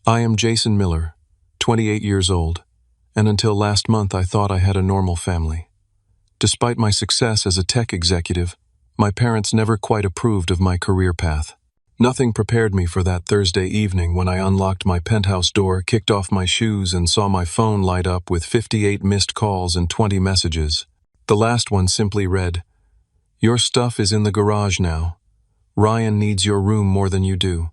I am Jason Miller, 28 years old, and until last month I thought I had a normal family. Despite my success as a tech executive, my parents never quite approved of my career path. Nothing prepared me for that Thursday evening when I unlocked my penthouse door, kicked off my shoes, and saw my phone light up with 58 missed calls and 20 messages. The last one simply read, "Your stuff is in the garage now. Ryan needs your room more than you do."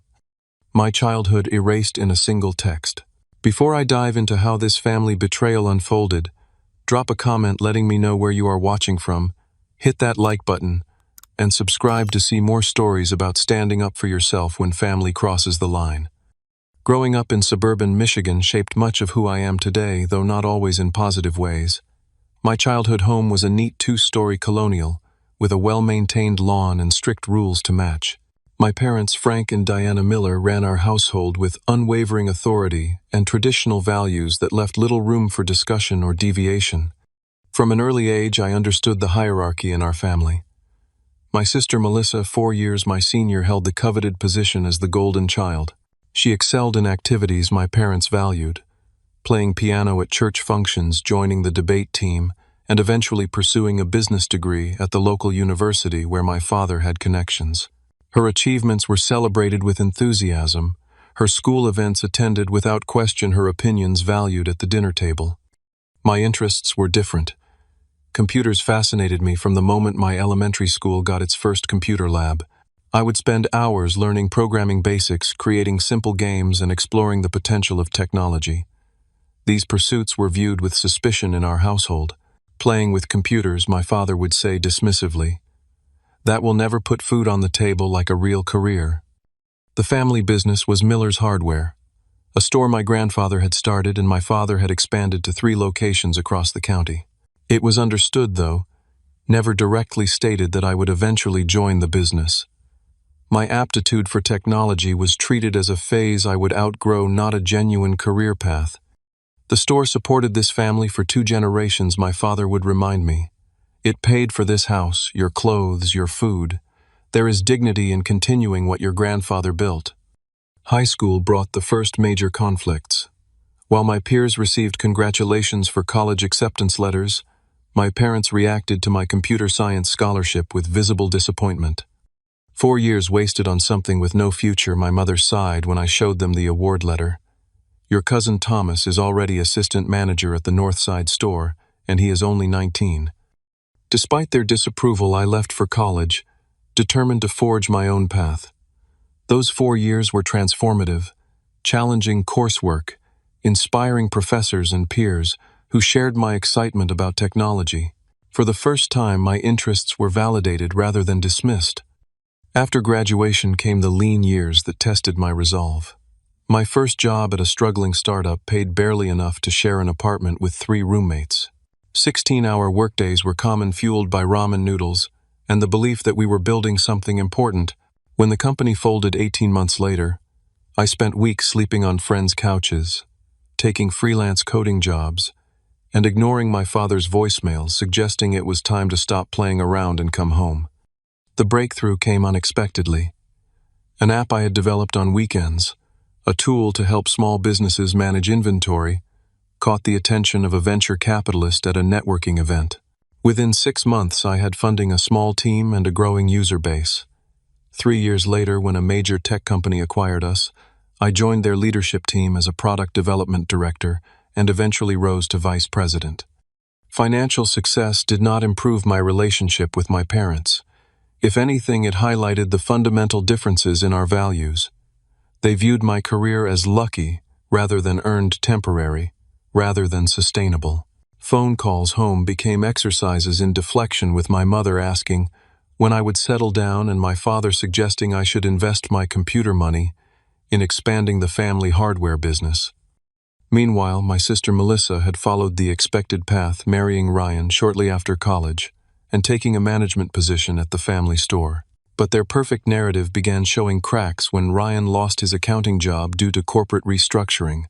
My childhood erased in a single text. Before I dive into how this family betrayal unfolded, drop a comment letting me know where you are watching from, hit that like button, and subscribe to see more stories about standing up for yourself when family crosses the line. Growing up in suburban Michigan shaped much of who I am today, though not always in positive ways. My childhood home was a neat two-story colonial, with a well-maintained lawn and strict rules to match. My parents, Frank and Diana Miller, ran our household with unwavering authority and traditional values that left little room for discussion or deviation. From an early age, I understood the hierarchy in our family. My sister Melissa, 4 years my senior, held the coveted position as the golden child. She excelled in activities my parents valued, playing piano at church functions, joining the debate team, and eventually pursuing a business degree at the local university where my father had connections. Her achievements were celebrated with enthusiasm, her school events attended, without question her opinions valued at the dinner table. My interests were different. Computers fascinated me from the moment my elementary school got its first computer lab. I would spend hours learning programming basics, creating simple games, and exploring the potential of technology. These pursuits were viewed with suspicion in our household. Playing with computers, my father would say dismissively, "That will never put food on the table like a real career." The family business was Miller's Hardware, a store my grandfather had started and my father had expanded to 3 locations across the county. It was understood, though, never directly stated, that I would eventually join the business. My aptitude for technology was treated as a phase I would outgrow, not a genuine career path. The store supported this family for 2 generations, my father would remind me. It paid for this house, your clothes, your food. There is dignity in continuing what your grandfather built. High school brought the first major conflicts. While my peers received congratulations for college acceptance letters, my parents reacted to my computer science scholarship with visible disappointment. 4 years wasted on something with no future, my mother sighed when I showed them the award letter. "Your cousin Thomas is already assistant manager at the Northside store, and he is only 19. Despite their disapproval, I left for college, determined to forge my own path. Those 4 years were transformative, challenging coursework, inspiring professors and peers who shared my excitement about technology. For the first time, my interests were validated rather than dismissed. After graduation came the lean years that tested my resolve. My first job at a struggling startup paid barely enough to share an apartment with 3 roommates. 16-hour workdays were common, fueled by ramen noodles and the belief that we were building something important. When the company folded 18 months later, I spent weeks sleeping on friends' couches, taking freelance coding jobs, and ignoring my father's voicemails suggesting it was time to stop playing around and come home. The breakthrough came unexpectedly. An app I had developed on weekends, a tool to help small businesses manage inventory, caught the attention of a venture capitalist at a networking event. Within 6 months, I had funding, a small team, and a growing user base. 3 years later, when a major tech company acquired us, I joined their leadership team as a product development director and eventually rose to vice president. Financial success did not improve my relationship with my parents. If anything, it highlighted the fundamental differences in our values. They viewed my career as lucky rather than earned, temporary rather than sustainable. Phone calls home became exercises in deflection, with my mother asking when I would settle down and my father suggesting I should invest my computer money in expanding the family hardware business. Meanwhile, my sister Melissa had followed the expected path, marrying Ryan shortly after college and taking a management position at the family store. But their perfect narrative began showing cracks when Ryan lost his accounting job due to corporate restructuring,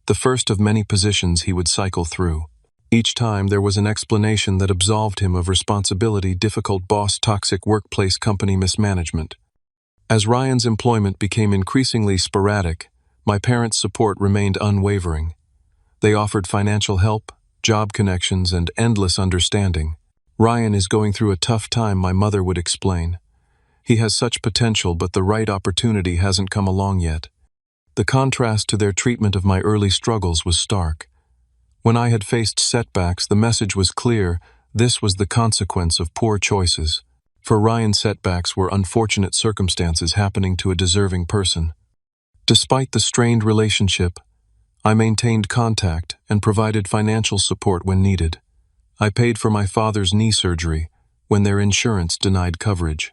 the first of many positions he would cycle through. Each time there was an explanation that absolved him of responsibility: difficult boss, toxic workplace, company mismanagement. As Ryan's employment became increasingly sporadic, My parents' support remained unwavering. They offered financial help, job connections, and endless understanding. Ryan is going through a tough time, my mother would explain. He has such potential, but the right opportunity hasn't come along yet. The contrast to their treatment of my early struggles was stark. When I had faced setbacks, the message was clear: this was the consequence of poor choices. For Ryan, setbacks were unfortunate circumstances happening to a deserving person. Despite the strained relationship, I maintained contact and provided financial support when needed. I paid for my father's knee surgery when their insurance denied coverage.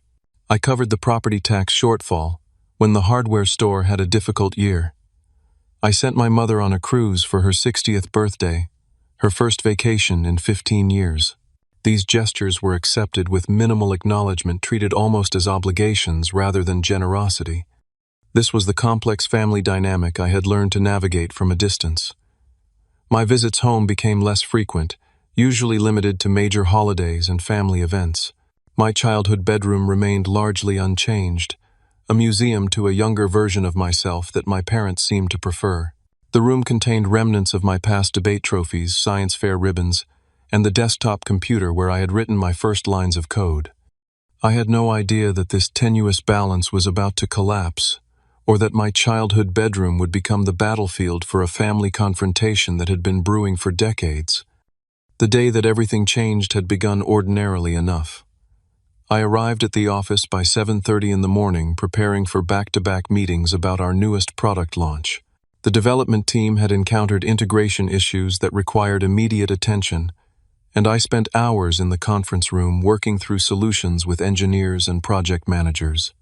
I covered the property tax shortfall when the hardware store had a difficult year. I sent my mother on a cruise for her 60th birthday, her first vacation in 15 years. These gestures were accepted with minimal acknowledgement, treated almost as obligations rather than generosity. This was the complex family dynamic I had learned to navigate from a distance. My visits home became less frequent, usually limited to major holidays and family events. My childhood bedroom remained largely unchanged, a museum to a younger version of myself that my parents seemed to prefer. The room contained remnants of my past debate trophies, science fair ribbons, and the desktop computer where I had written my first lines of code. I had no idea that this tenuous balance was about to collapse, or that my childhood bedroom would become the battlefield for a family confrontation that had been brewing for decades. The day that everything changed had begun ordinarily enough. I arrived at the office by 7:30 in the morning, preparing for back-to-back meetings about our newest product launch. The development team had encountered integration issues that required immediate attention, and I spent hours in the conference room working through solutions with engineers and project managers.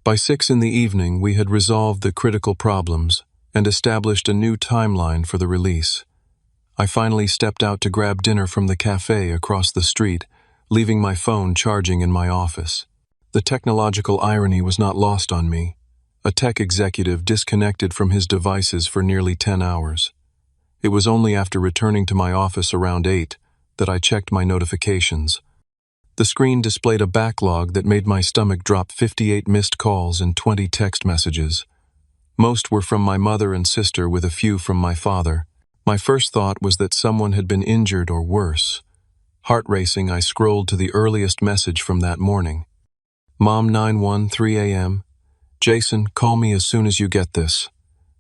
By 6 in the evening, we had resolved the critical problems and established a new timeline for the release. I finally stepped out to grab dinner from the cafe across the street, leaving my phone charging in my office. The technological irony was not lost on me. A tech executive disconnected from his devices for nearly 10 hours. It was only after returning to my office around 8 that I checked my notifications. The screen displayed a backlog that made my stomach drop: 58 missed calls and 20 text messages. Most were from my mother and sister, with a few from my father. My first thought was that someone had been injured or worse. Heart racing, I scrolled to the earliest message from that morning. Mom, 9:13 a.m. Jason, call me as soon as you get this.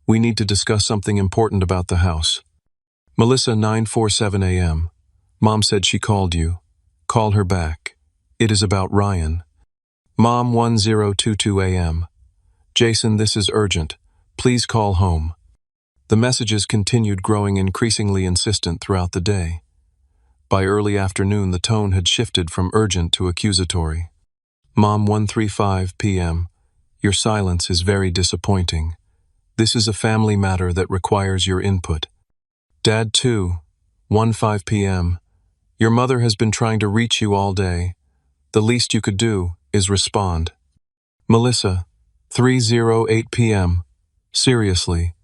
We need to discuss something important about the house. Melissa, 9:47 a.m. Mom said she called you. Call her back. It is about Ryan. Mom, 10:22 a.m. Jason, this is urgent. Please call home. The messages continued, growing increasingly insistent throughout the day. By early afternoon, the tone had shifted from urgent to accusatory. Mom, 1:35 p.m. Your silence is very disappointing. This is a family matter that requires your input. Dad, 2:15 p.m. Your mother has been trying to reach you all day. The least you could do is respond. Melissa, 3:08 p.m. Seriously,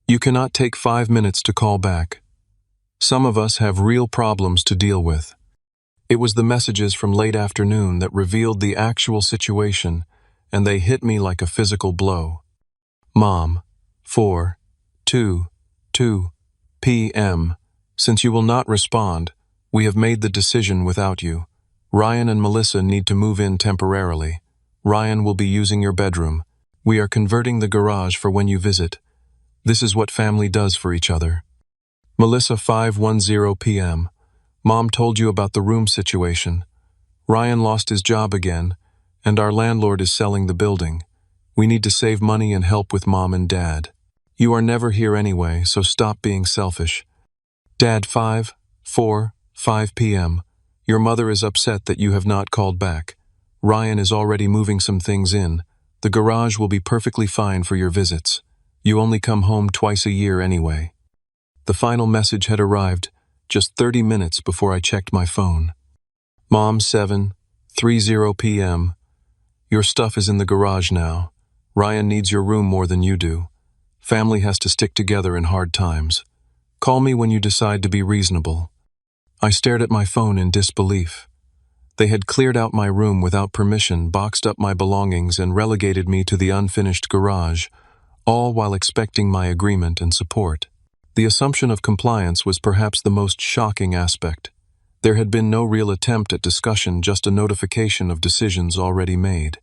you cannot take 5 minutes to call back. Some of us have real problems to deal with. It was the messages from late afternoon that revealed the actual situation, and they hit me like a physical blow. Mom, 4:22 p.m. Since you will not respond, we have made the decision without you. Ryan and Melissa need to move in temporarily. Ryan will be using your bedroom. We are converting the garage for when you visit. This is what family does for each other. Melissa, 5:10 p.m. Mom told you about the room situation. Ryan lost his job again, and our landlord is selling the building. We need to save money and help with Mom and Dad. You are never here anyway, so stop being selfish. Dad, 5:45 p.m. Your mother is upset that you have not called back. Ryan is already moving some things in. The garage will be perfectly fine for your visits. You only come home twice a year anyway. The final message had arrived just 30 minutes before I checked my phone. Mom, 7:30 p.m. Your stuff is in the garage now. Ryan needs your room more than you do. Family has to stick together in hard times. Call me when you decide to be reasonable. I stared at my phone in disbelief. They had cleared out my room without permission, boxed up my belongings, and relegated me to the unfinished garage, all while expecting my agreement and support. The assumption of compliance was perhaps the most shocking aspect. There had been no real attempt at discussion, just a notification of decisions already made.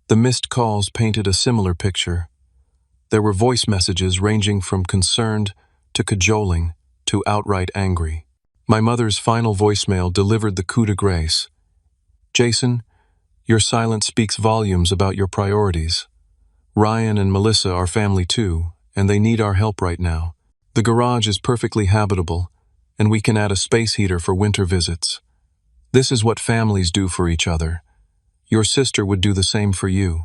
The missed calls painted a similar picture. There were voice messages ranging from concerned to cajoling to outright angry. My mother's final voicemail delivered the coup de grace. "Jason, your silence speaks volumes about your priorities. Ryan and Melissa are family too, and they need our help right now. The garage is perfectly habitable, and we can add a space heater for winter visits. This is what families do for each other. Your sister would do the same for you."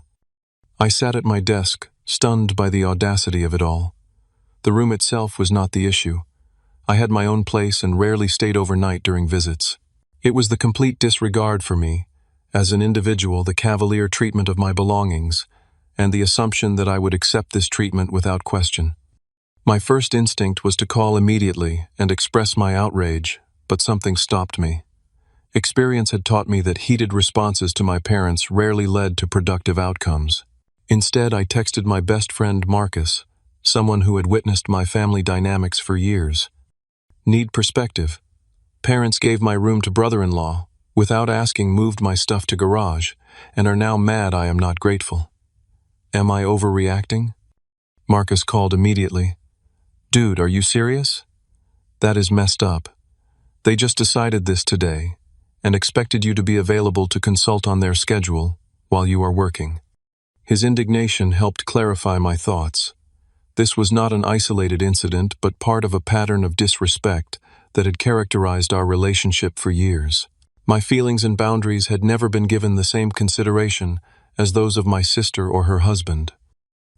I sat at my desk, stunned by the audacity of it all. The room itself was not the issue. I had my own place and rarely stayed overnight during visits. It was the complete disregard for me, as an individual, the cavalier treatment of my belongings, and the assumption that I would accept this treatment without question. My first instinct was to call immediately and express my outrage, but something stopped me. Experience had taught me that heated responses to my parents rarely led to productive outcomes. Instead, I texted my best friend Marcus, someone who had witnessed my family dynamics for years. "Need perspective. Parents gave my room to brother-in-law, without asking moved my stuff to garage, and are now mad I am not grateful. Am I overreacting?" Marcus called immediately. "Dude, are you serious? That is messed up. They just decided this today, and expected you to be available to consult on their schedule while you are working." His indignation helped clarify my thoughts. This was not an isolated incident, but part of a pattern of disrespect that had characterized our relationship for years. My feelings and boundaries had never been given the same consideration as those of my sister or her husband.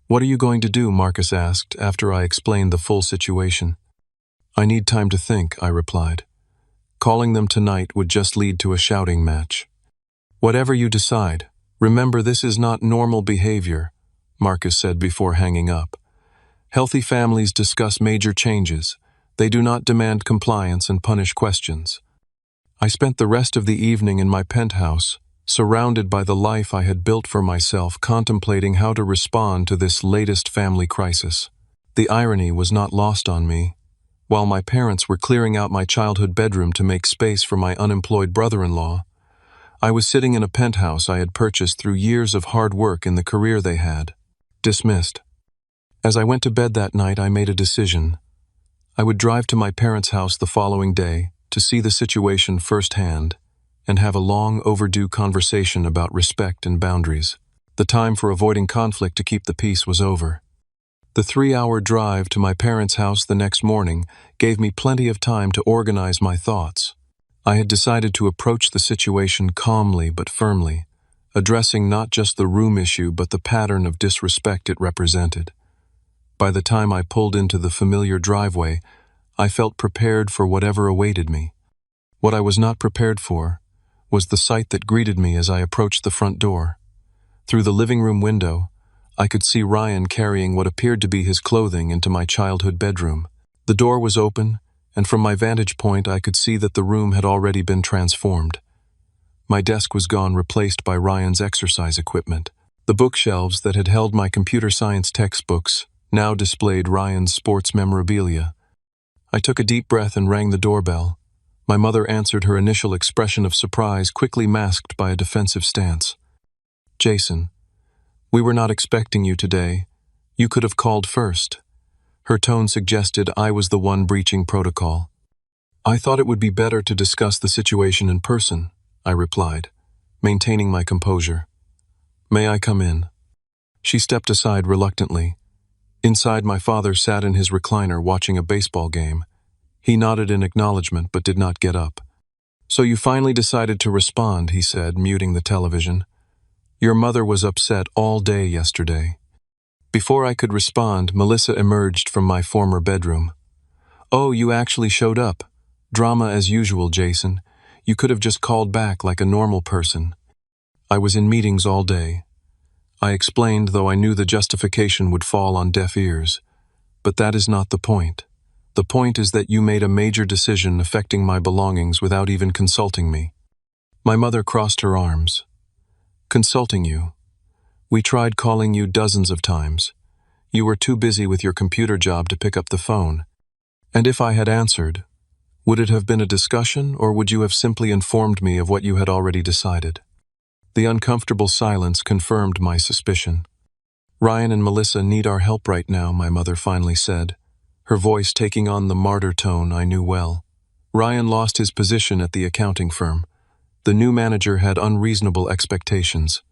"What are you going to do?" Marcus asked after I explained the full situation. "I need time to think," I replied. "Calling them tonight would just lead to a shouting match." "Whatever you decide, remember this is not normal behavior," Marcus said before hanging up. "Healthy families discuss major changes. They do not demand compliance and punish questions." I spent the rest of the evening in my penthouse, surrounded by the life I had built for myself, contemplating how to respond to this latest family crisis. The irony was not lost on me. While my parents were clearing out my childhood bedroom to make space for my unemployed brother-in-law, I was sitting in a penthouse I had purchased through years of hard work in the career they had. Dismissed. As I went to bed that night, I made a decision. I would drive to my parents' house the following day to see the situation firsthand and have a long overdue conversation about respect and boundaries. The time for avoiding conflict to keep the peace was over. The 3-hour drive to my parents' house the next morning gave me plenty of time to organize my thoughts. I had decided to approach the situation calmly but firmly, addressing not just the room issue but the pattern of disrespect it represented. By the time I pulled into the familiar driveway, I felt prepared for whatever awaited me. What I was not prepared for was the sight that greeted me as I approached the front door. Through the living room window, I could see Ryan carrying what appeared to be his clothing into my childhood bedroom. The door was open, and from my vantage point I could see that the room had already been transformed. My desk was gone, replaced by Ryan's exercise equipment. The bookshelves that had held my computer science textbooks now displayed Ryan's sports memorabilia. I took a deep breath and rang the doorbell. My mother answered, her initial expression of surprise quickly masked by a defensive stance. "Jason, we were not expecting you today. You could have called first." Her tone suggested I was the one breaching protocol. "I thought it would be better to discuss the situation in person," I replied, maintaining my composure. "May I come in?" She stepped aside reluctantly. Inside, my father sat in his recliner watching a baseball game. He nodded in acknowledgement but did not get up. "So you finally decided to respond," he said, muting the television. "Your mother was upset all day yesterday." Before I could respond, Melissa emerged from my former bedroom. "Oh, you actually showed up. Drama as usual, Jason. You could have just called back like a normal person." "I was in meetings all day," I explained, though I knew the justification would fall on deaf ears. "But that is not the point. The point is that you made a major decision affecting my belongings without even consulting me." My mother crossed her arms. "Consulting you? We tried calling you dozens of times. You were too busy with your computer job to pick up the phone. And if I had answered, would it have been a discussion, or would you have simply informed me of what you had already decided? The uncomfortable silence confirmed my suspicion. Ryan and Melissa need our help right now, my mother finally said, her voice taking on the martyr tone I knew well. Ryan lost his position at the accounting firm. The new manager had unreasonable expectations.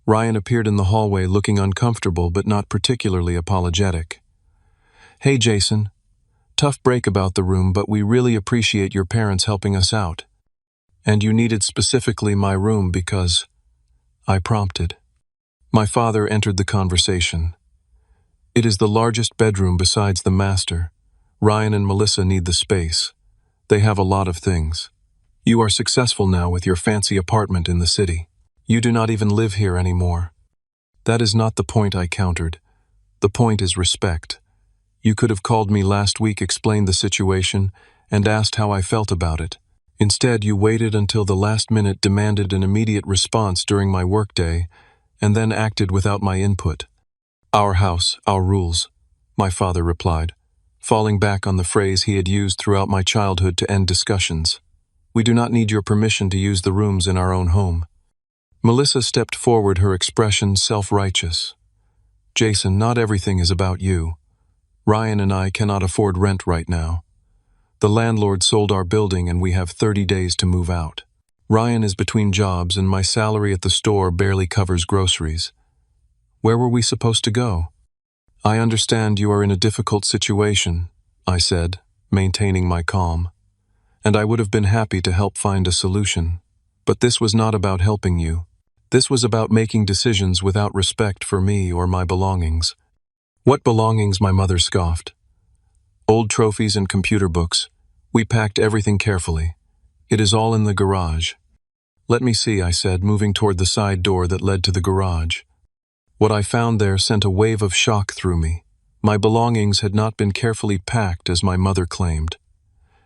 Ryan appeared in the hallway looking uncomfortable but not particularly apologetic. Hey, Jason. Tough break about the room, but we really appreciate your parents helping us out. And you needed specifically my room because... I prompted. My father entered the conversation. It is the largest bedroom besides the master. Ryan and Melissa need the space. They have a lot of things. You are successful now with your fancy apartment in the city. You do not even live here anymore. That is not the point, I countered. The point is respect. You could have called me last week, explained the situation, and asked how I felt about it. Instead, you waited until the last minute, demanded an immediate response during my workday, and then acted without my input. Our house, our rules, my father replied, falling back on the phrase he had used throughout my childhood to end discussions. We do not need your permission to use the rooms in our own home. Melissa stepped forward, her expression self-righteous. Jason, not everything is about you. Ryan and I cannot afford rent right now. The landlord sold our building and we have 30 days to move out. Ryan is between jobs and my salary at the store barely covers groceries. Where were we supposed to go? I understand you are in a difficult situation, I said, maintaining my calm. And I would have been happy to help find a solution. But this was not about helping you. This was about making decisions without respect for me or my belongings. What belongings? My mother scoffed. Old trophies and computer books. We packed everything carefully. It is all in the garage. Let me see, I said, moving toward the side door that led to the garage. What I found there sent a wave of shock through me. My belongings had not been carefully packed as my mother claimed.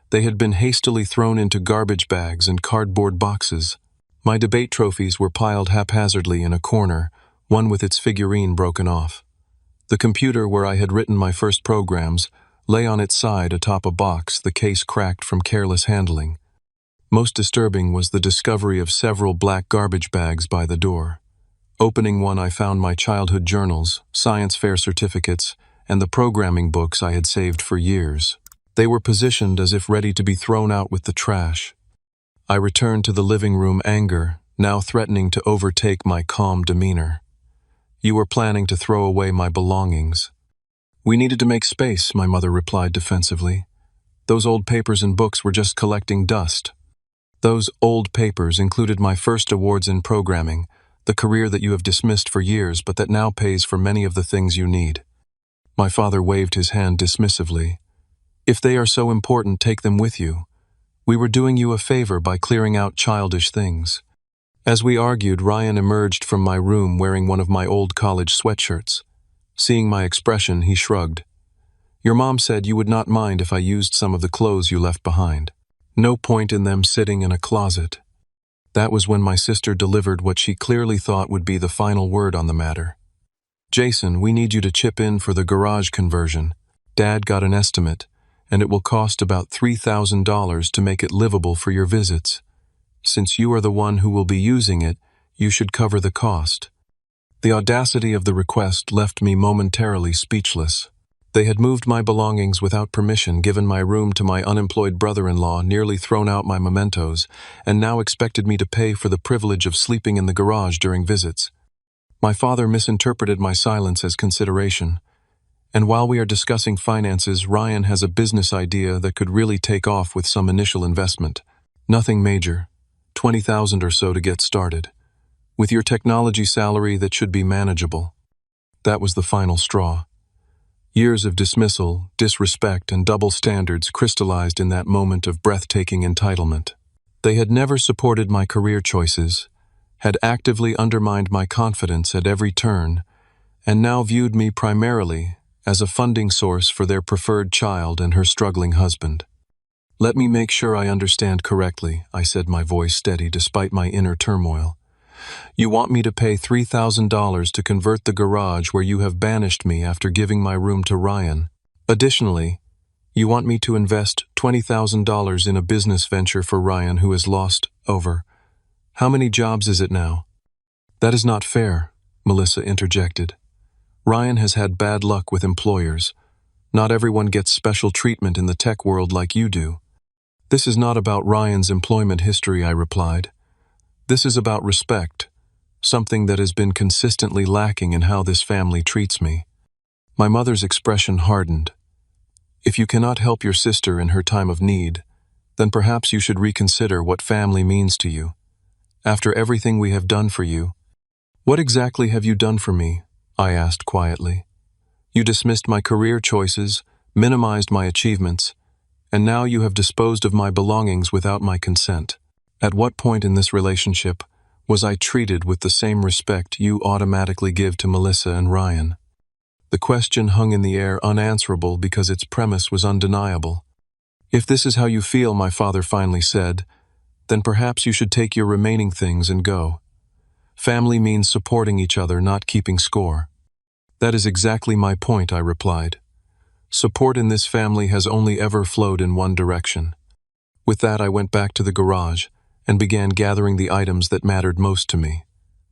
They had been hastily thrown into garbage bags and cardboard boxes. My debate trophies were piled haphazardly in a corner, one with its figurine broken off. The computer where I had written my first programs lay on its side atop a box, the case cracked from careless handling. Most disturbing was the discovery of several black garbage bags by the door. Opening one, I found my childhood journals, science fair certificates, and the programming books I had saved for years. They were positioned as if ready to be thrown out with the trash. I returned to the living room, anger now threatening to overtake my calm demeanor. You were planning to throw away my belongings. We needed to make space, my mother replied defensively. Those old papers and books were just collecting dust. Those old papers included my first awards in programming, the career that you have dismissed for years but that now pays for many of the things you need. My father waved his hand dismissively. If they are so important, take them with you. We were doing you a favor by clearing out childish things. As we argued, Ryan emerged from my room wearing one of my old college sweatshirts. Seeing my expression, he shrugged. Your mom said you would not mind if I used some of the clothes you left behind. No point in them sitting in a closet. That was when my sister delivered what she clearly thought would be the final word on the matter. Jason, we need you to chip in for the garage conversion. Dad got an estimate, and it will cost about $3,000 to make it livable for your visits. Since you are the one who will be using it, you should cover the cost. The audacity of the request left me momentarily speechless. They had moved my belongings without permission, given my room to my unemployed brother-in-law, nearly thrown out my mementos, and now expected me to pay for the privilege of sleeping in the garage during visits. My father misinterpreted my silence as consideration. And while we are discussing finances, Ryan has a business idea that could really take off with some initial investment. Nothing major, $20,000 or so to get started. With your technology salary, that should be manageable. That was the final straw. Years of dismissal, disrespect, and double standards crystallized in that moment of breathtaking entitlement. They had never supported my career choices, had actively undermined my confidence at every turn, and now viewed me primarily as a funding source for their preferred child and her struggling husband. Let me make sure I understand correctly, I said, my voice steady despite my inner turmoil. You want me to pay $3,000 to convert the garage where you have banished me after giving my room to Ryan. Additionally, you want me to invest $20,000 in a business venture for Ryan who has lost over. How many jobs is it now? That is not fair, Melissa interjected. Ryan has had bad luck with employers. Not everyone gets special treatment in the tech world like you do. This is not about Ryan's employment history, I replied. This is about respect, something that has been consistently lacking in how this family treats me. My mother's expression hardened. If you cannot help your sister in her time of need, then perhaps you should reconsider what family means to you. After everything we have done for you, what exactly have you done for me? I asked quietly. You dismissed my career choices, minimized my achievements, and now you have disposed of my belongings without my consent. At what point in this relationship was I treated with the same respect you automatically give to Melissa and Ryan? The question hung in the air unanswerable because its premise was undeniable. If this is how you feel, my father finally said, then perhaps you should take your remaining things and go. Family means supporting each other, not keeping score. That is exactly my point, I replied. Support in this family has only ever flowed in one direction. With that, I went back to the garage and began gathering the items that mattered most to me.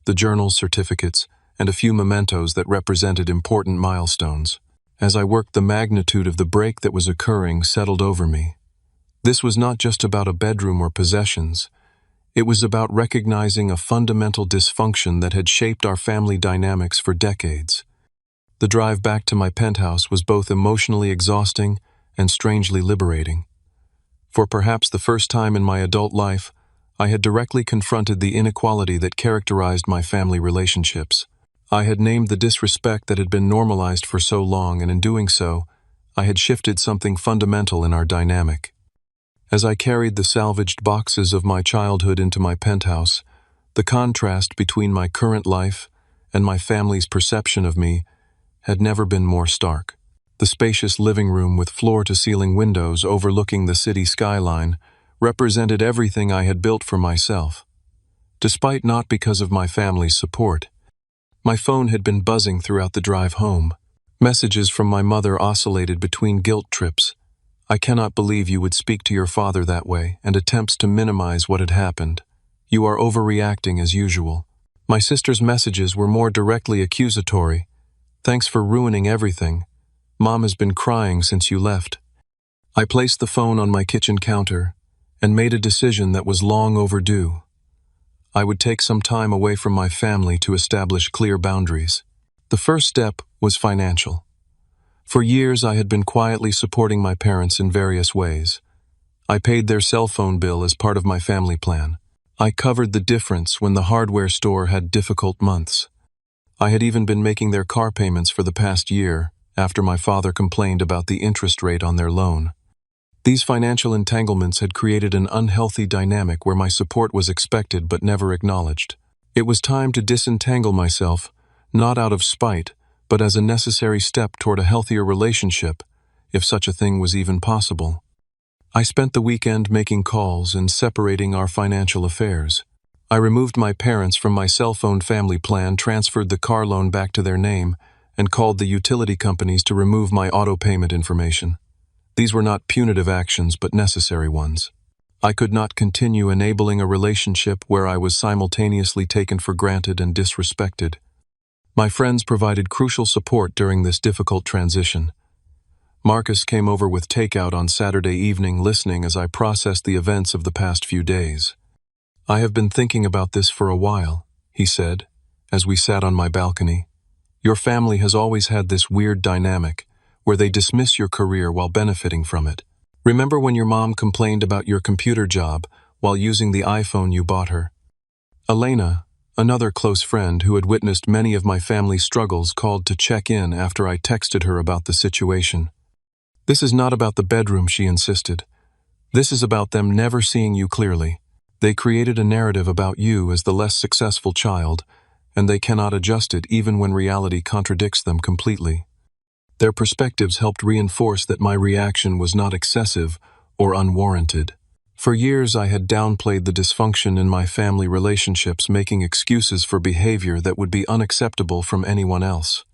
The journals, certificates, and a few mementos that represented important milestones. As I worked, the magnitude of the break that was occurring settled over me. This was not just about a bedroom or possessions. It was about recognizing a fundamental dysfunction that had shaped our family dynamics for decades. The drive back to my penthouse was both emotionally exhausting and strangely liberating. For perhaps the first time in my adult life, I had directly confronted the inequality that characterized my family relationships. I had named the disrespect that had been normalized for so long, and in doing so, I had shifted something fundamental in our dynamic. As I carried the salvaged boxes of my childhood into my penthouse, the contrast between my current life and my family's perception of me had never been more stark. The spacious living room with floor-to-ceiling windows overlooking the city skyline represented everything I had built for myself. Despite not because of my family's support, my phone had been buzzing throughout the drive home. Messages from my mother oscillated between guilt trips. I cannot believe you would speak to your father that way, and attempts to minimize what had happened. You are overreacting as usual. My sister's messages were more directly accusatory. Thanks for ruining everything. Mom has been crying since you left. I placed the phone on my kitchen counter and made a decision that was long overdue. I would take some time away from my family to establish clear boundaries. The first step was financial. For years, I had been quietly supporting my parents in various ways. I paid their cell phone bill as part of my family plan. I covered the difference when the hardware store had difficult months. I had even been making their car payments for the past year after my father complained about the interest rate on their loan. These financial entanglements had created an unhealthy dynamic where my support was expected but never acknowledged. It was time to disentangle myself, not out of spite, but as a necessary step toward a healthier relationship, if such a thing was even possible. I spent the weekend making calls and separating our financial affairs. I removed my parents from my cell phone family plan, transferred the car loan back to their name, and called the utility companies to remove my auto payment information. These were not punitive actions, but necessary ones. I could not continue enabling a relationship where I was simultaneously taken for granted and disrespected. My friends provided crucial support during this difficult transition. Marcus came over with takeout on Saturday evening, listening as I processed the events of the past few days. I have been thinking about this for a while, he said, as we sat on my balcony. Your family has always had this weird dynamic, where they dismiss your career while benefiting from it. Remember when your mom complained about your computer job while using the iPhone you bought her? Elena, another close friend who had witnessed many of my family's struggles, called to check in after I texted her about the situation. This is not about the bedroom, she insisted. This is about them never seeing you clearly. They created a narrative about you as the less successful child, and they cannot adjust it even when reality contradicts them completely. Their perspectives helped reinforce that my reaction was not excessive or unwarranted. For years I had downplayed the dysfunction in my family relationships, making excuses for behavior that would be unacceptable from anyone else.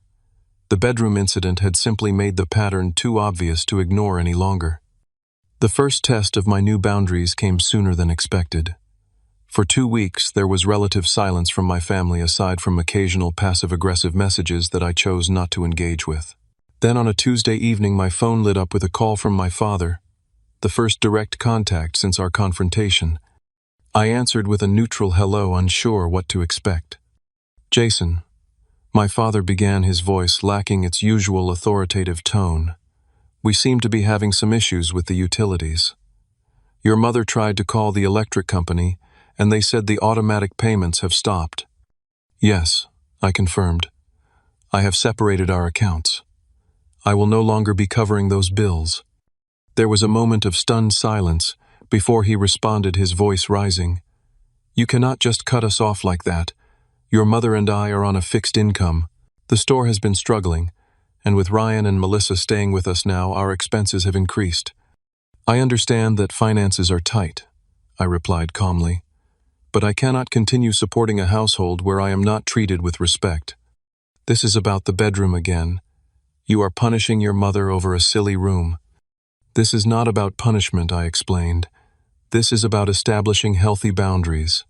The bedroom incident had simply made the pattern too obvious to ignore any longer. The first test of my new boundaries came sooner than expected. For 2 weeks, there was relative silence from my family aside from occasional passive-aggressive messages that I chose not to engage with. Then on a Tuesday evening, my phone lit up with a call from my father, the first direct contact since our confrontation. I answered with a neutral hello, unsure what to expect. "Jason," my father began, his voice lacking its usual authoritative tone. "We seem to be having some issues with the utilities. Your mother tried to call the electric company, and they said the automatic payments have stopped." "Yes," I confirmed. "I have separated our accounts. I will no longer be covering those bills." There was a moment of stunned silence before he responded, his voice rising. "You cannot just cut us off like that. Your mother and I are on a fixed income. The store has been struggling, and with Ryan and Melissa staying with us now, our expenses have increased." "I understand that finances are tight," I replied calmly, "but I cannot continue supporting a household where I am not treated with respect. This is about the bedroom again. You are punishing your mother over a silly room." "This is not about punishment," I explained. "This is about establishing healthy boundaries.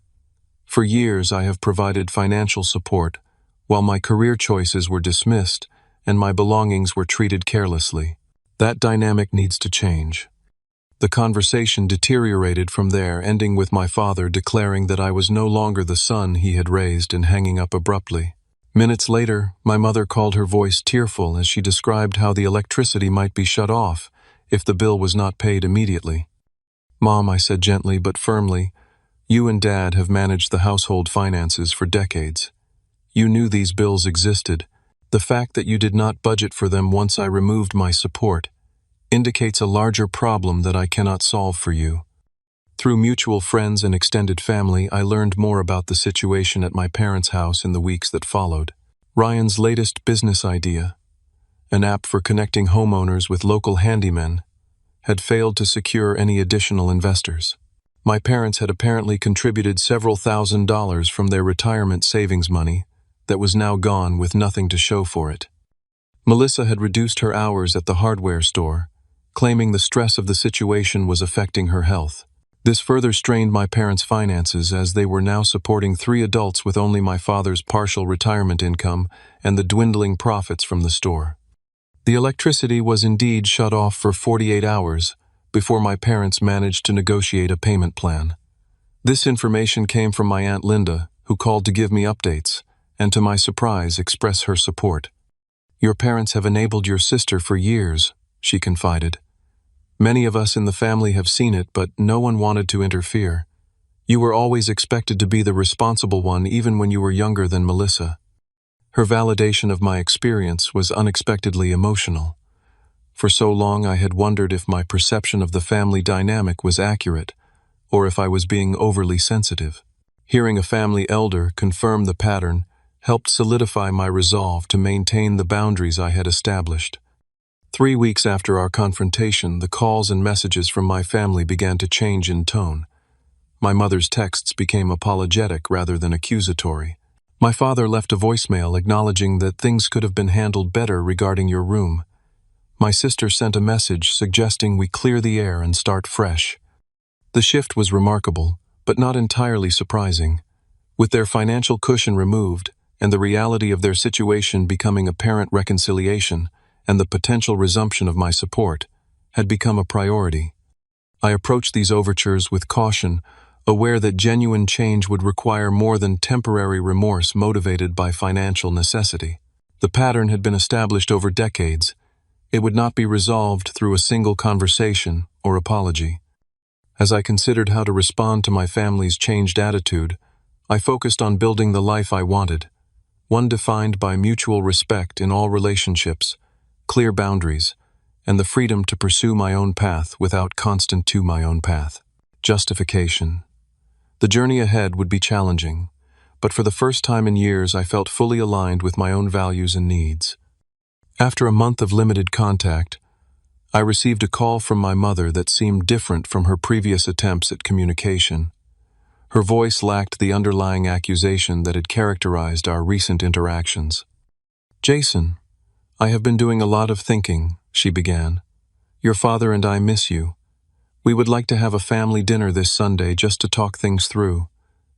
For years, I have provided financial support, while my career choices were dismissed and my belongings were treated carelessly. That dynamic needs to change." The conversation deteriorated from there, ending with my father declaring that I was no longer the son he had raised and hanging up abruptly. Minutes later, my mother called, her voice tearful as she described how the electricity might be shut off if the bill was not paid immediately. "Mom," I said gently but firmly, "you and Dad have managed the household finances for decades. You knew these bills existed. The fact that you did not budget for them once I removed my support indicates a larger problem that I cannot solve for you." Through mutual friends and extended family, I learned more about the situation at my parents' house in the weeks that followed. Ryan's latest business idea, an app for connecting homeowners with local handymen, had failed to secure any additional investors. My parents had apparently contributed several $1,000s from their retirement savings money that was now gone with nothing to show for it. Melissa had reduced her hours at the hardware store, claiming the stress of the situation was affecting her health. This further strained my parents' finances, as they were now supporting 3 adults with only my father's partial retirement income and the dwindling profits from the store. The electricity was indeed shut off for 48 hours before my parents managed to negotiate a payment plan. This information came from my Aunt Linda, who called to give me updates, and to my surprise express her support. "Your parents have enabled your sister for years," she confided. "Many of us in the family have seen it, but no one wanted to interfere. You were always expected to be the responsible one, even when you were younger than Melissa." Her validation of my experience was unexpectedly emotional. For so long I had wondered if my perception of the family dynamic was accurate, or if I was being overly sensitive. Hearing a family elder confirm the pattern helped solidify my resolve to maintain the boundaries I had established. 3 weeks after our confrontation, the calls and messages from my family began to change in tone. My mother's texts became apologetic rather than accusatory. My father left a voicemail acknowledging that things could have been handled better regarding your room. My sister sent a message suggesting we clear the air and start fresh. The shift was remarkable, but not entirely surprising. With their financial cushion removed, and the reality of their situation becoming apparent, reconciliation and the potential resumption of my support had become a priority. I approached these overtures with caution, aware that genuine change would require more than temporary remorse motivated by financial necessity. The pattern had been established over decades. It would not be resolved through a single conversation or apology. As I considered how to respond to my family's changed attitude, I focused on building the life I wanted, one defined by mutual respect in all relationships, clear boundaries, and the freedom to pursue my own path without constant to my own path. Justification. The journey ahead would be challenging, but for the first time in years I felt fully aligned with my own values and needs. After a month of limited contact, I received a call from my mother that seemed different from her previous attempts at communication. Her voice lacked the underlying accusation that had characterized our recent interactions. "Jason, I have been doing a lot of thinking," she began. "Your father and I miss you. We would like to have a family dinner this Sunday just to talk things through.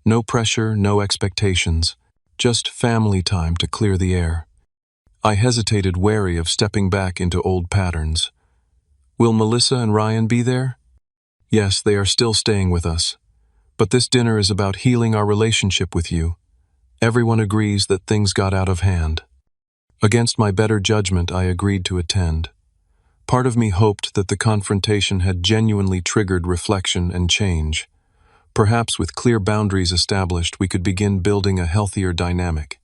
No pressure, no expectations. Just family time to clear the air." I hesitated, wary of stepping back into old patterns. "Will Melissa and Ryan be there?" "Yes, they are still staying with us. But this dinner is about healing our relationship with you. Everyone agrees that things got out of hand." Against my better judgment, I agreed to attend. Part of me hoped that the confrontation had genuinely triggered reflection and change. Perhaps with clear boundaries established, we could begin building a healthier dynamic.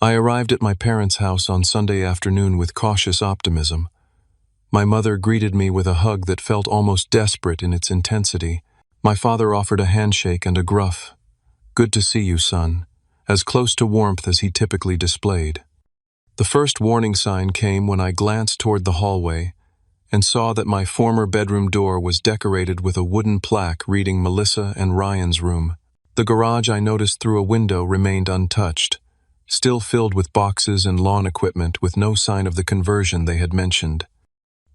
I arrived at my parents' house on Sunday afternoon with cautious optimism. My mother greeted me with a hug that felt almost desperate in its intensity. My father offered a handshake and a gruff, "Good to see you, son," as close to warmth as he typically displayed. The first warning sign came when I glanced toward the hallway and saw that my former bedroom door was decorated with a wooden plaque reading Melissa and Ryan's room. The garage I noticed through a window remained untouched, still filled with boxes and lawn equipment with no sign of the conversion they had mentioned.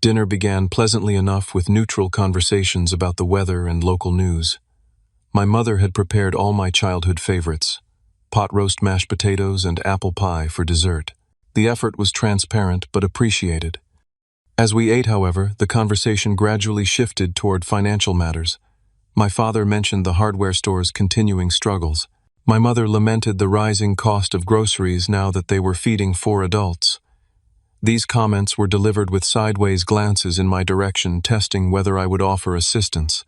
Dinner began pleasantly enough with neutral conversations about the weather and local news. My mother had prepared all my childhood favorites: pot roast mashed potatoes and apple pie for dessert. The effort was transparent but appreciated. As we ate, however, the conversation gradually shifted toward financial matters. My father mentioned the hardware store's continuing struggles. My mother lamented the rising cost of groceries now that they were feeding 4 adults. These comments were delivered with sideways glances in my direction, testing whether I would offer assistance.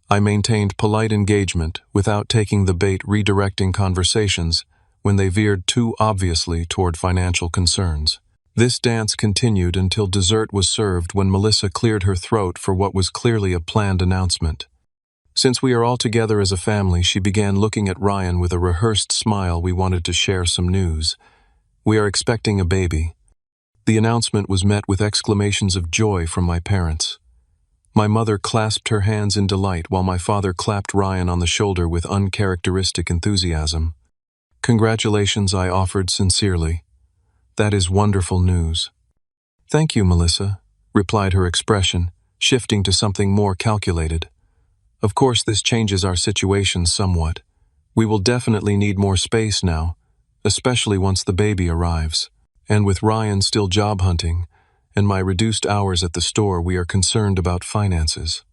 I maintained polite engagement without taking the bait, redirecting conversations when they veered too obviously toward financial concerns. This dance continued until dessert was served, when Melissa cleared her throat for what was clearly a planned announcement. "Since we are all together as a family," she began, looking at Ryan with a rehearsed smile, "we wanted to share some news. We are expecting a baby." The announcement was met with exclamations of joy from my parents. My mother clasped her hands in delight while my father clapped Ryan on the shoulder with uncharacteristic enthusiasm. "Congratulations," I offered sincerely. "That is wonderful news." "Thank you, Melissa," replied her expression, shifting to something more calculated. "Of course, this changes our situation somewhat. We will definitely need more space now, especially once the baby arrives. And with Ryan still job hunting and my reduced hours at the store, we are concerned about finances."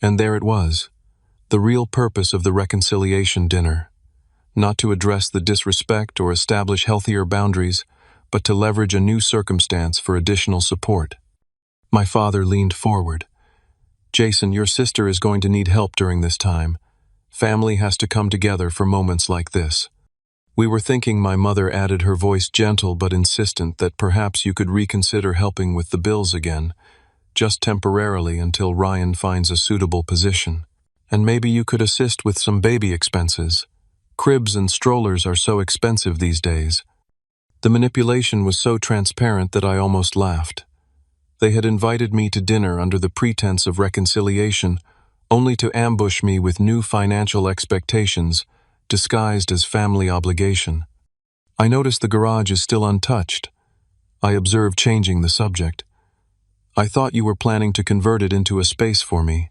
And there it was, the real purpose of the reconciliation dinner. Not to address the disrespect or establish healthier boundaries, but to leverage a new circumstance for additional support. My father leaned forward. "Jason, your sister is going to need help during this time. Family has to come together for moments like this." "We were thinking," my mother added, her voice gentle but insistent, "that perhaps you could reconsider helping with the bills again, just temporarily until Ryan finds a suitable position. And maybe you could assist with some baby expenses. Cribs and strollers are so expensive these days." The manipulation was so transparent that I almost laughed. They had invited me to dinner under the pretense of reconciliation, only to ambush me with new financial expectations, disguised as family obligation. "I notice the garage is still untouched," I observed, changing the subject. "I thought you were planning to convert it into a space for me."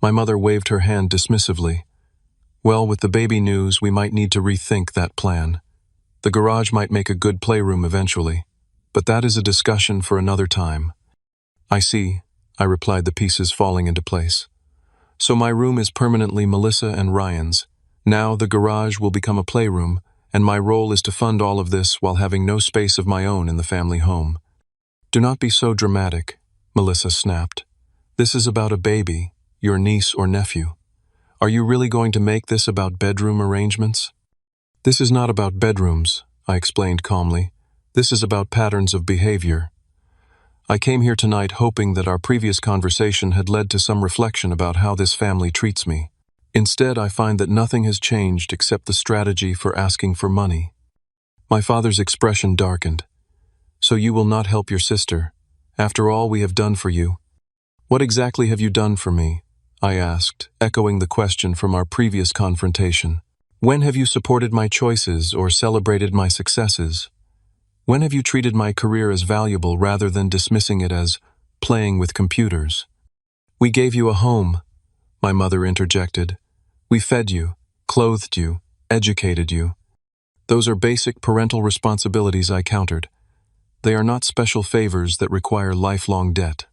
My mother waved her hand dismissively. "Well, with the baby news, we might need to rethink that plan. The garage might make a good playroom eventually, but that is a discussion for another time." "I see," I replied, the pieces falling into place. "So my room is permanently Melissa and Ryan's. Now the garage will become a playroom, and my role is to fund all of this while having no space of my own in the family home." "Do not be so dramatic," Melissa snapped. "This is about a baby, your niece or nephew. Are you really going to make this about bedroom arrangements?" "This is not about bedrooms," I explained calmly. "This is about patterns of behavior. I came here tonight hoping that our previous conversation had led to some reflection about how this family treats me. Instead, I find that nothing has changed except the strategy for asking for money." My father's expression darkened. "So you will not help your sister, After all we have done for you. What exactly have you done for me? I asked, echoing the question from our previous confrontation. When have you supported my choices or celebrated my successes? When have you treated my career as valuable rather than dismissing it as playing with computers? We gave you a home, my mother interjected. We fed you, clothed you, educated you. Those are basic parental responsibilities, I countered. They are not special favors that require lifelong debt.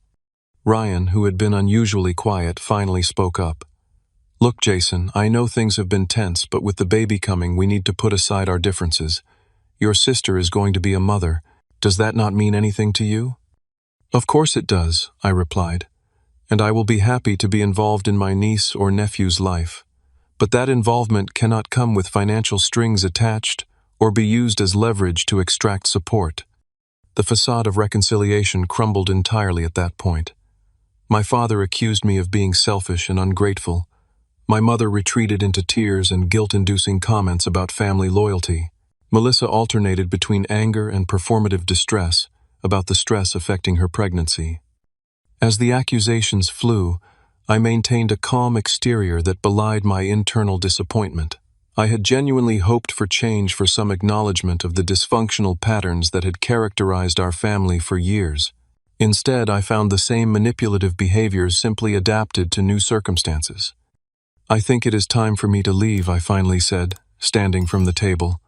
Ryan, who had been unusually quiet, finally spoke up. Look, Jason, I know things have been tense, but with the baby coming, we need to put aside our differences. Your sister is going to be a mother. Does that not mean anything to you? Of course it does, I replied, and I will be happy to be involved in my niece or nephew's life. But that involvement cannot come with financial strings attached or be used as leverage to extract support. The facade of reconciliation crumbled entirely at that point. My father accused me of being selfish and ungrateful. My mother retreated into tears and guilt-inducing comments about family loyalty. Melissa alternated between anger and performative distress about the stress affecting her pregnancy. As the accusations flew, I maintained a calm exterior that belied my internal disappointment. I had genuinely hoped for change, for some acknowledgement of the dysfunctional patterns that had characterized our family for years. Instead, I found the same manipulative behaviors simply adapted to new circumstances. I think it is time for me to leave, I finally said, standing from the table.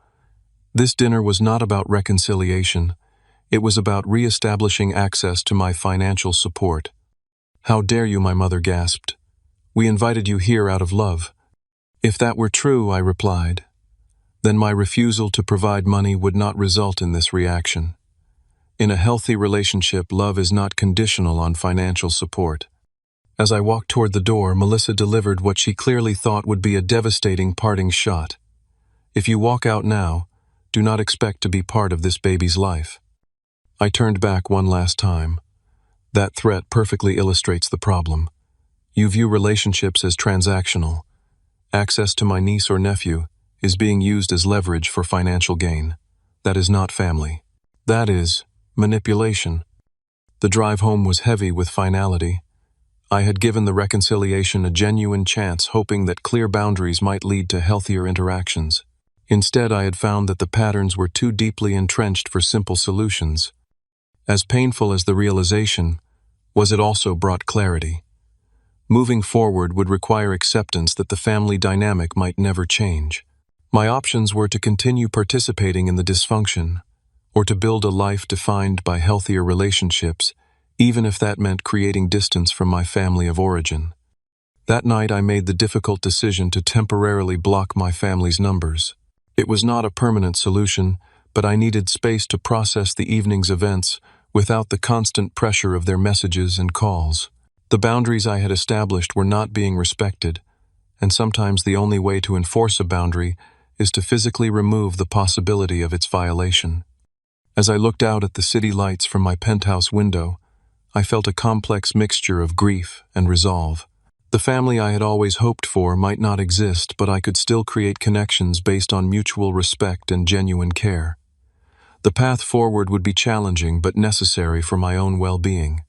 This dinner was not about reconciliation. It was about re-establishing access to my financial support. How dare you, my mother gasped. We invited you here out of love. If that were true, I replied, then my refusal to provide money would not result in this reaction. In a healthy relationship, love is not conditional on financial support. As I walked toward the door, Melissa delivered what she clearly thought would be a devastating parting shot. If you walk out now, do not expect to be part of this baby's life. I turned back one last time. That threat perfectly illustrates the problem. You view relationships as transactional. Access to my niece or nephew is being used as leverage for financial gain. That is not family. That is manipulation. The drive home was heavy with finality. I had given the reconciliation a genuine chance, hoping that clear boundaries might lead to healthier interactions. Instead, I had found that the patterns were too deeply entrenched for simple solutions. As painful as the realization was, it also brought clarity. Moving forward would require acceptance that the family dynamic might never change. My options were to continue participating in the dysfunction, or to build a life defined by healthier relationships, even if that meant creating distance from my family of origin. That night I made the difficult decision to temporarily block my family's numbers. It was not a permanent solution, but I needed space to process the evening's events without the constant pressure of their messages and calls. The boundaries I had established were not being respected, and sometimes the only way to enforce a boundary is to physically remove the possibility of its violation. As I looked out at the city lights from my penthouse window, I felt a complex mixture of grief and resolve. The family I had always hoped for might not exist, but I could still create connections based on mutual respect and genuine care. The path forward would be challenging but necessary for my own well-being.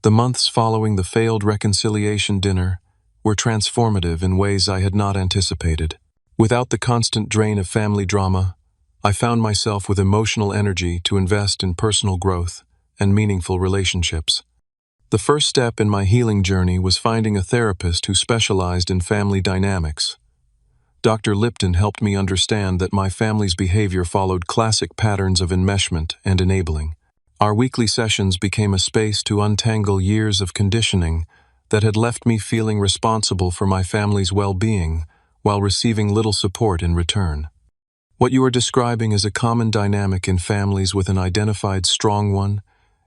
The months following the failed reconciliation dinner were transformative in ways I had not anticipated. Without the constant drain of family drama, I found myself with emotional energy to invest in personal growth and meaningful relationships. The first step in my healing journey was finding a therapist who specialized in family dynamics. Dr. Lipton helped me understand that my family's behavior followed classic patterns of enmeshment and enabling. Our weekly sessions became a space to untangle years of conditioning that had left me feeling responsible for my family's well-being while receiving little support in return. What you are describing is a common dynamic in families with an identified strong one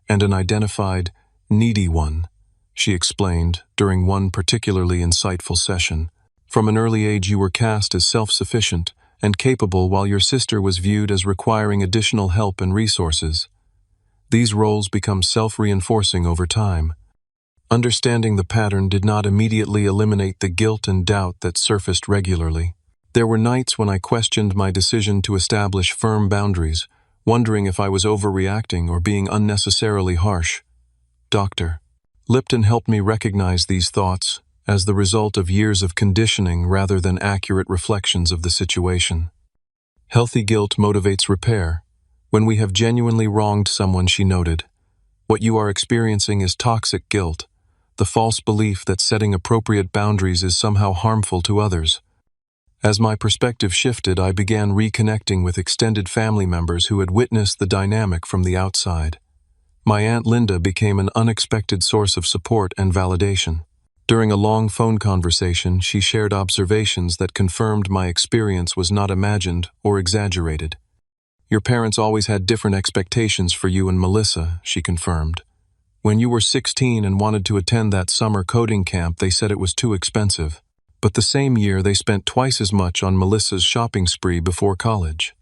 and an identified needy one, she explained during one particularly insightful session. From an early age you were cast as self-sufficient and capable while your sister was viewed as requiring additional help and resources. These roles become self-reinforcing over time. Understanding the pattern did not immediately eliminate the guilt and doubt that surfaced regularly. There were nights when I questioned my decision to establish firm boundaries, wondering if I was overreacting or being unnecessarily harsh. Doctor. Lipton helped me recognize these thoughts as the result of years of conditioning rather than accurate reflections of the situation. Healthy guilt motivates repair. When we have genuinely wronged someone, she noted, what you are experiencing is toxic guilt, the false belief that setting appropriate boundaries is somehow harmful to others. As my perspective shifted, I began reconnecting with extended family members who had witnessed the dynamic from the outside. My Aunt Linda became an unexpected source of support and validation. During a long phone conversation, she shared observations that confirmed my experience was not imagined or exaggerated. Your parents always had different expectations for you and Melissa, she confirmed. When you were 16 and wanted to attend that summer coding camp, they said it was too expensive. But the same year, they spent twice as much on Melissa's shopping spree before college.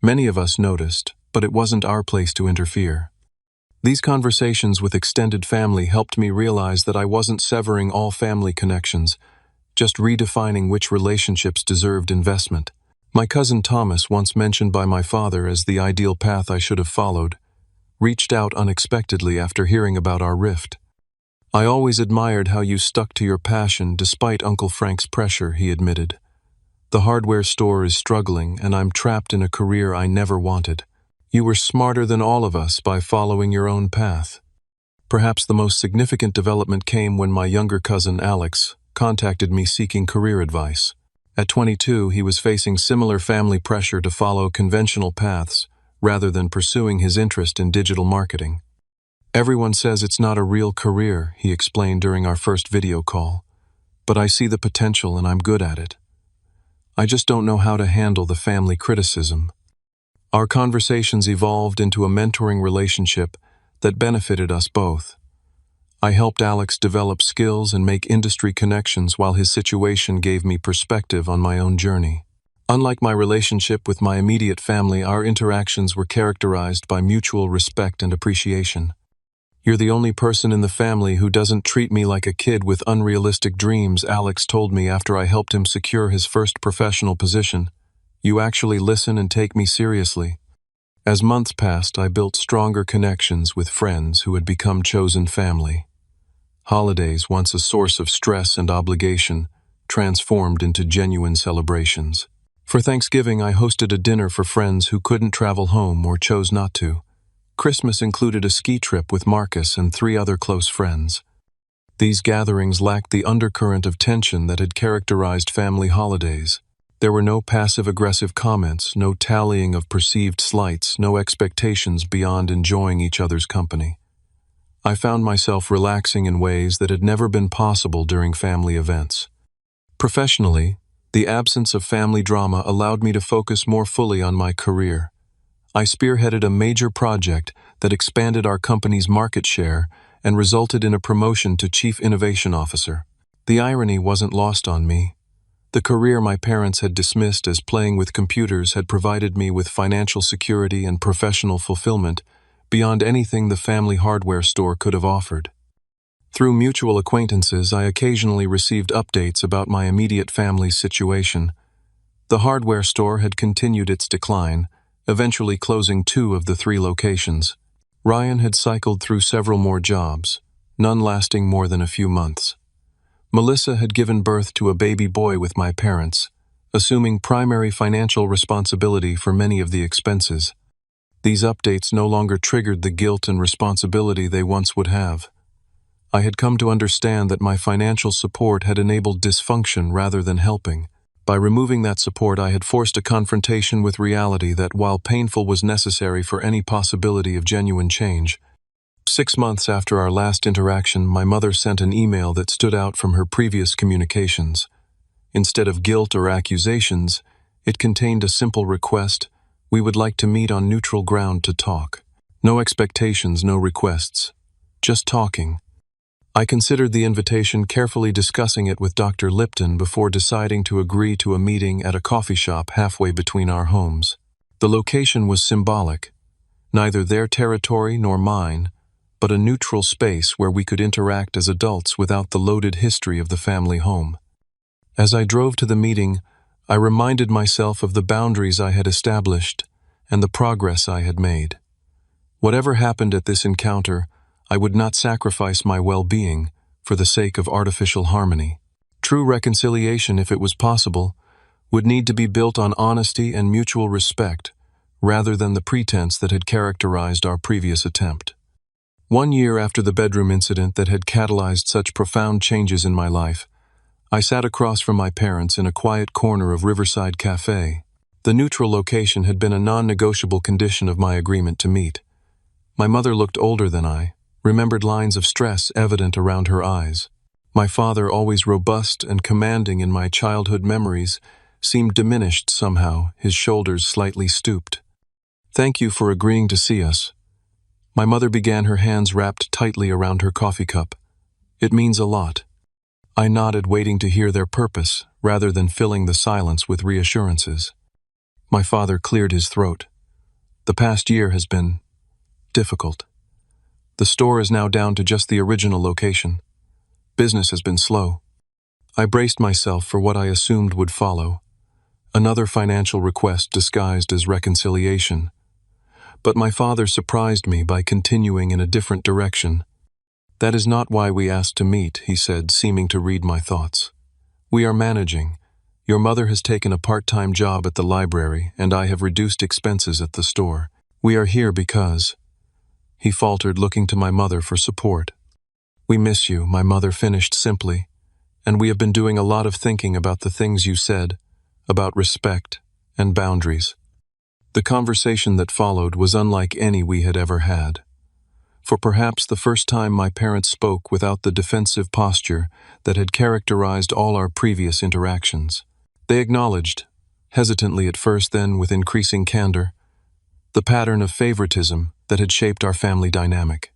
Many of us noticed, but it wasn't our place to interfere. These conversations with extended family helped me realize that I wasn't severing all family connections, just redefining which relationships deserved investment. My cousin Thomas, once mentioned by my father as the ideal path I should have followed, reached out unexpectedly after hearing about our rift. I always admired how you stuck to your passion despite Uncle Frank's pressure, he admitted. The hardware store is struggling and I'm trapped in a career I never wanted. You were smarter than all of us by following your own path. Perhaps the most significant development came when my younger cousin Alex contacted me seeking career advice. At 22, he was facing similar family pressure to follow conventional paths rather than pursuing his interest in digital marketing. Everyone says it's not a real career, he explained during our first video call. But I see the potential and I'm good at it. I just don't know how to handle the family criticism. Our conversations evolved into a mentoring relationship that benefited us both. I helped Alex develop skills and make industry connections while his situation gave me perspective on my own journey. Unlike my relationship with my immediate family, our interactions were characterized by mutual respect and appreciation. You're the only person in the family who doesn't treat me like a kid with unrealistic dreams, Alex told me after I helped him secure his first professional position. You actually listen and take me seriously. As months passed, I built stronger connections with friends who had become chosen family. Holidays, once a source of stress and obligation, transformed into genuine celebrations. For Thanksgiving, I hosted a dinner for friends who couldn't travel home or chose not to. Christmas included a ski trip with Marcus and 3 other close friends. These gatherings lacked the undercurrent of tension that had characterized family holidays. There were no passive-aggressive comments, no tallying of perceived slights, no expectations beyond enjoying each other's company. I found myself relaxing in ways that had never been possible during family events. Professionally, the absence of family drama allowed me to focus more fully on my career. I spearheaded a major project that expanded our company's market share and resulted in a promotion to Chief Innovation Officer. The irony wasn't lost on me. The career my parents had dismissed as playing with computers had provided me with financial security and professional fulfillment beyond anything the family hardware store could have offered. Through mutual acquaintances, I occasionally received updates about my immediate family's situation. The hardware store had continued its decline, eventually closing 2 of the 3 locations. Ryan had cycled through several more jobs, none lasting more than a few months. Melissa had given birth to a baby boy with my parents, assuming primary financial responsibility for many of the expenses. These updates no longer triggered the guilt and responsibility they once would have. I had come to understand that my financial support had enabled dysfunction rather than helping. By removing that support, I had forced a confrontation with reality that, while painful, was necessary for any possibility of genuine change. 6 months after our last interaction, my mother sent an email that stood out from her previous communications. Instead of guilt or accusations, it contained a simple request: we would like to meet on neutral ground to talk. No expectations, no requests. Just talking. I considered the invitation, carefully discussing it with Dr. Lipton before deciding to agree to a meeting at a coffee shop halfway between our homes. The location was symbolic. Neither their territory nor mine, but a neutral space where we could interact as adults without the loaded history of the family home. As I drove to the meeting, I reminded myself of the boundaries I had established and the progress I had made. Whatever happened at this encounter, I would not sacrifice my well-being for the sake of artificial harmony. True reconciliation, if it was possible, would need to be built on honesty and mutual respect, rather than the pretense that had characterized our previous attempt. 1 year after the bedroom incident that had catalyzed such profound changes in my life, I sat across from my parents in a quiet corner of Riverside Cafe. The neutral location had been a non-negotiable condition of my agreement to meet. My mother looked older than I, remembered lines of stress evident around her eyes. My father, always robust and commanding in my childhood memories, seemed diminished somehow, his shoulders slightly stooped. "Thank you for agreeing to see us." My mother began, her hands wrapped tightly around her coffee cup. "It means a lot." I nodded, waiting to hear their purpose, rather than filling the silence with reassurances. My father cleared his throat. "The past year has been difficult. The store is now down to just the original location. Business has been slow." I braced myself for what I assumed would follow. Another financial request disguised as reconciliation. But my father surprised me by continuing in a different direction. "That is not why we asked to meet," he said, seeming to read my thoughts. "We are managing. Your mother has taken a part-time job at the library, and I have reduced expenses at the store. We are here because—" He faltered, looking to my mother for support. "We miss you," my mother finished simply, "and we have been doing a lot of thinking about the things you said, about respect and boundaries." The conversation that followed was unlike any we had ever had. For perhaps the first time, my parents spoke without the defensive posture that had characterized all our previous interactions. They acknowledged, hesitantly at first, then with increasing candor, the pattern of favoritism that had shaped our family dynamic.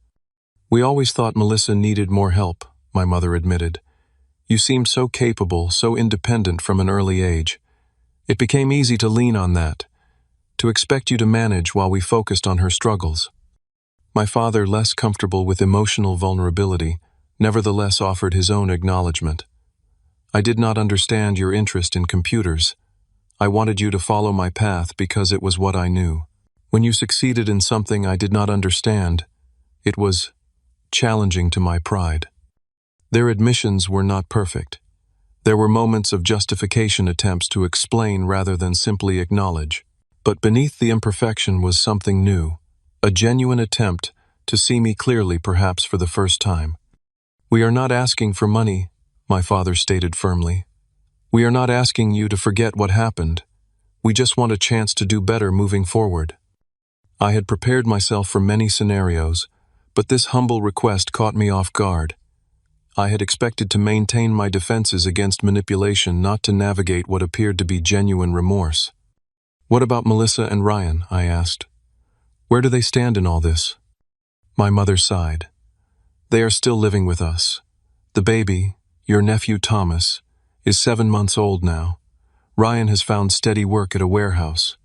"We always thought Melissa needed more help," my mother admitted. "You seemed so capable, so independent from an early age. It became easy to lean on that, to expect you to manage while we focused on her struggles." My father, less comfortable with emotional vulnerability, nevertheless offered his own acknowledgement. "I did not understand your interest in computers. I wanted you to follow my path because it was what I knew. When you succeeded in something I did not understand, it was challenging to my pride." Their admissions were not perfect. There were moments of justification, attempts to explain rather than simply acknowledge. But beneath the imperfection was something new, a genuine attempt to see me clearly, perhaps for the first time. "We are not asking for money," my father stated firmly. "We are not asking you to forget what happened. We just want a chance to do better moving forward." I had prepared myself for many scenarios, but this humble request caught me off guard. I had expected to maintain my defenses against manipulation, not to navigate what appeared to be genuine remorse. "What about Melissa and Ryan?" I asked. "Where do they stand in all this?" My mother sighed. "They are still living with us. The baby, your nephew Thomas, is 7 months old now. Ryan has found steady work at a warehouse.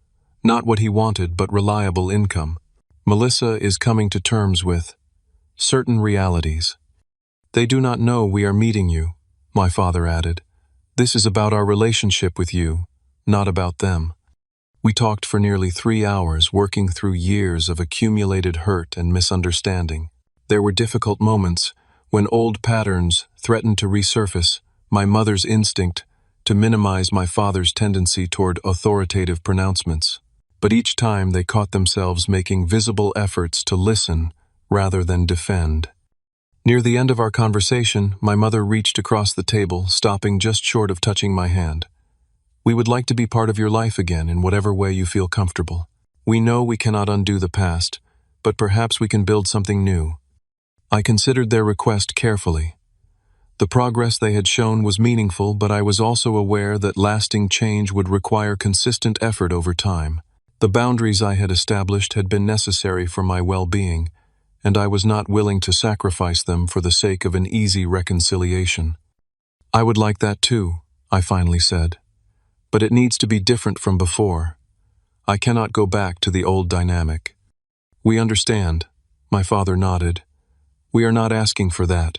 Not what he wanted, but reliable income. Melissa is coming to terms with certain realities. They do not know we are meeting you," my father added. "This is about our relationship with you, not about them." We talked for nearly 3 hours, working through years of accumulated hurt and misunderstanding. There were difficult moments when old patterns threatened to resurface, my mother's instinct to minimize my father's tendency toward authoritative pronouncements. But each time they caught themselves making visible efforts to listen rather than defend. Near the end of our conversation, my mother reached across the table, stopping just short of touching my hand. "We would like to be part of your life again in whatever way you feel comfortable. We know we cannot undo the past, but perhaps we can build something new." I considered their request carefully. The progress they had shown was meaningful, but I was also aware that lasting change would require consistent effort over time. The boundaries I had established had been necessary for my well-being, and I was not willing to sacrifice them for the sake of an easy reconciliation. "I would like that too," I finally said. "But it needs to be different from before. I cannot go back to the old dynamic." "We understand," my father nodded. "We are not asking for that.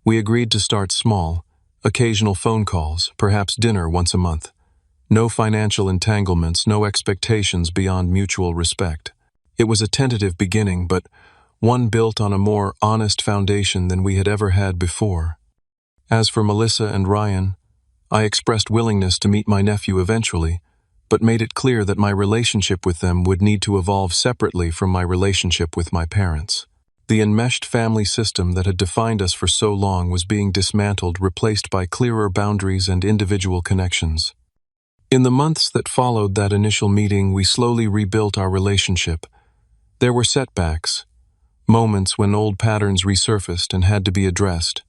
We agreed to start small, occasional phone calls, perhaps dinner once a month. No financial entanglements, no expectations beyond mutual respect." It was a tentative beginning, but one built on a more honest foundation than we had ever had before. As for Melissa and Ryan, I expressed willingness to meet my nephew eventually, but made it clear that my relationship with them would need to evolve separately from my relationship with my parents. The enmeshed family system that had defined us for so long was being dismantled, replaced by clearer boundaries and individual connections. In the months that followed that initial meeting, we slowly rebuilt our relationship. There were setbacks, moments when old patterns resurfaced and had to be addressed.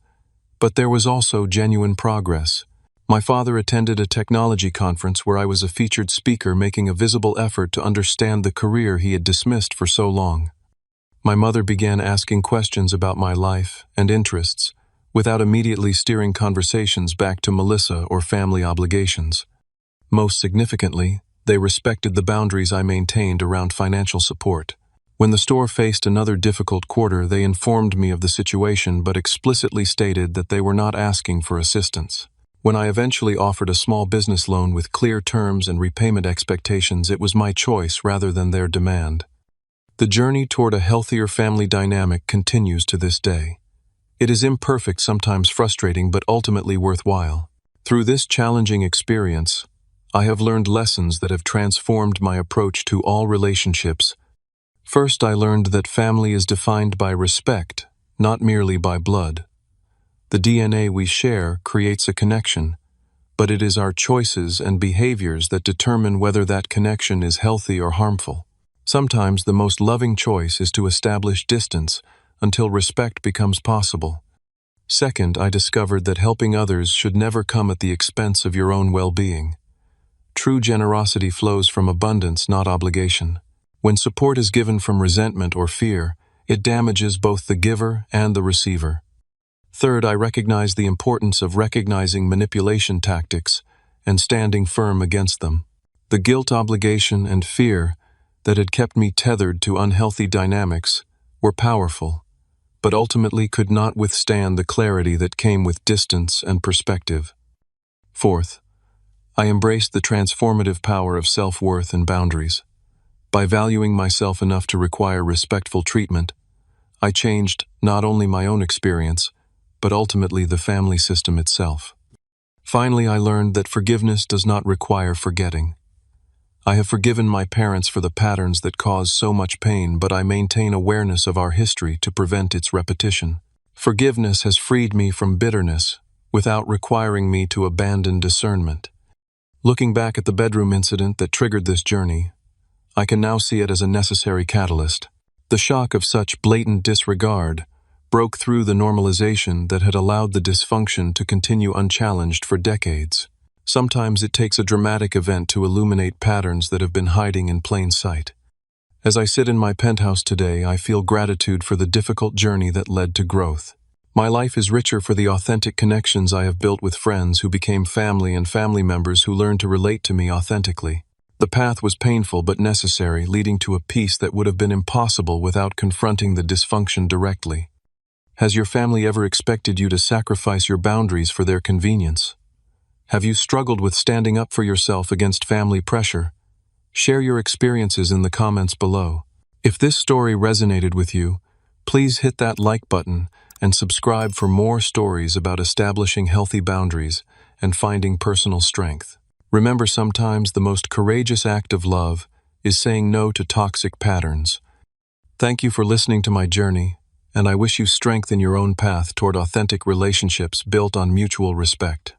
But there was also genuine progress. My father attended a technology conference where I was a featured speaker, making a visible effort to understand the career he had dismissed for so long. My mother began asking questions about my life and interests, without immediately steering conversations back to Melissa or family obligations. Most significantly, they respected the boundaries I maintained around financial support. When the store faced another difficult quarter, they informed me of the situation but explicitly stated that they were not asking for assistance. When I eventually offered a small business loan with clear terms and repayment expectations, it was my choice rather than their demand. The journey toward a healthier family dynamic continues to this day. It is imperfect, sometimes frustrating, but ultimately worthwhile. Through this challenging experience, I have learned lessons that have transformed my approach to all relationships. First, I learned that family is defined by respect, not merely by blood. The DNA we share creates a connection, but it is our choices and behaviors that determine whether that connection is healthy or harmful. Sometimes the most loving choice is to establish distance until respect becomes possible. Second, I discovered that helping others should never come at the expense of your own well-being. True generosity flows from abundance, not obligation. When support is given from resentment or fear, it damages both the giver and the receiver. Third, I recognized the importance of recognizing manipulation tactics and standing firm against them. The guilt, obligation, and fear that had kept me tethered to unhealthy dynamics were powerful, but ultimately could not withstand the clarity that came with distance and perspective. Fourth, I embraced the transformative power of self-worth and boundaries. By valuing myself enough to require respectful treatment, I changed not only my own experience, but ultimately the family system itself. Finally, I learned that forgiveness does not require forgetting. I have forgiven my parents for the patterns that caused so much pain, but I maintain awareness of our history to prevent its repetition. Forgiveness has freed me from bitterness without requiring me to abandon discernment. Looking back at the bedroom incident that triggered this journey, I can now see it as a necessary catalyst. The shock of such blatant disregard broke through the normalization that had allowed the dysfunction to continue unchallenged for decades. Sometimes it takes a dramatic event to illuminate patterns that have been hiding in plain sight. As I sit in my penthouse today, I feel gratitude for the difficult journey that led to growth. My life is richer for the authentic connections I have built with friends who became family and family members who learned to relate to me authentically. The path was painful but necessary, leading to a peace that would have been impossible without confronting the dysfunction directly. Has your family ever expected you to sacrifice your boundaries for their convenience? Have you struggled with standing up for yourself against family pressure? Share your experiences in the comments below. If this story resonated with you, please hit that like button and subscribe for more stories about establishing healthy boundaries and finding personal strength. Remember, sometimes the most courageous act of love is saying no to toxic patterns. Thank you for listening to my journey, and I wish you strength in your own path toward authentic relationships built on mutual respect.